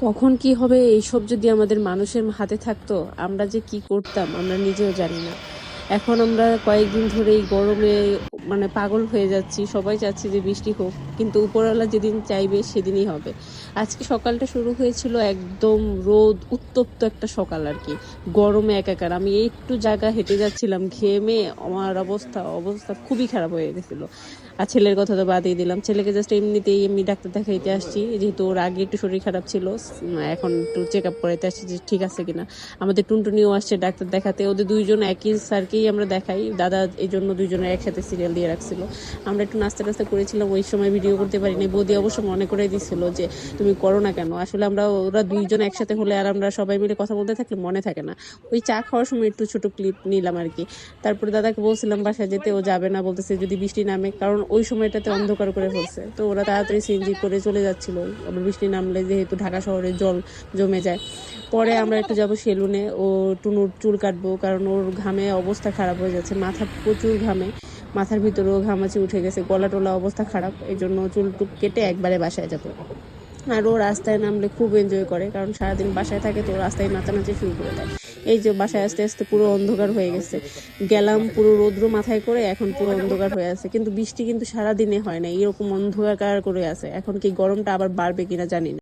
কখন কি হবে এইসব যদি আমাদের মানুষের হাতে থাকতো, আমরা যে কি করতাম আমরা নিজেও জানি না। এখন আমরা কয়েকদিন ধরে এই গরমে মানে পাগল হয়ে যাচ্ছি, সবাই চাচ্ছি যে বৃষ্টি হোক, কিন্তু উপরওয়ালা যেদিন চাইবে সেদিনই হবে। আজকে সকালটা শুরু হয়েছিল একদম রোদ উত্তপ্ত একটা সকাল আর কি, গরমে একাকার। আমি একটু জায়গা হেঁটে যাচ্ছিলাম, ঘেমে আমার অবস্থা অবস্থা খুবই খারাপ হয়ে গেছিল। আর ছেলের কথা তো বাদই দিলাম, ছেলেকে জাস্ট এমনিতেই এমনি ডাক্তার দেখাইতে আসছি, যেহেতু ওর আগে একটু শরীর খারাপ ছিল। এখন একটু চেক আপ করাইতে আসছি যে ঠিক আছে কিনা। আমাদের টুনটুনিও আসছে ডাক্তার দেখাতে, ওদের দুইজন একই স্যারকেই আমরা দেখাই, দাদা এই জন্য দুইজনের একসাথে সিরিয়াল দিয়ে রাখছিল। আমরা একটু নাস্তা টাস্তা করেছিলাম, ওই সময় ভিডিও করতে পারিনি। বৌদি অবশ্য মনে করে দিছিল যে তুমি করো না কেন, আসলে আমরা ওরা দুইজন একসাথে হলে আর আমরা সবাই মিলে কথা বলতে থাকলে মনে থাকে না। ওই চা খাওয়ার সময় একটু ছোট ক্লিপ নিলাম আর কি। তারপরে দাদাকে বলছিলাম বাসায় যেতে, ও যাবে না, বলতেছে যদি বৃষ্টি নামে, কারণ ওই সময়টাতে অন্ধকার করে ফেলছে। তো ওরা তাড়াতাড়ি সিএনজি করে চলে যাচ্ছিল, আবার বৃষ্টি নামলে যেহেতু ঢাকা শহরে জল জমে যায়। পরে আমরা একটু যাবো সেলুনে, ও টুনুর চুল কাটবো, কারণ ওর ঘামে অবস্থা খারাপ হয়ে যাচ্ছে, মাথা প্রচুর ঘামে, মাথার ভিতরেও ঘামাচি উঠে গেছে, গলা টোলা অবস্থা খারাপ। এই জন্য চুল টুক কেটে একবারে বাসায় যাবো। আর ও রাস্তায় নামলে খুব এনজয় করে, কারণ সারাদিন বাসায় থাকে তো রাস্তায় নাচানাচি শুরু করে দেয়। এই যে বাসায় আস্তে আস্তে পুরো অন্ধকার হয়ে গেছে, গেলাম পুরো রৌদ্র মাথায় করে, এখন পুরো অন্ধকার হয়ে আছে, কিন্তু বৃষ্টি কিন্তু সারাদিনে হয় না, এরকম অন্ধকার করে আছে। এখন কি গরমটা আবার বাড়বে কিনা জানি না।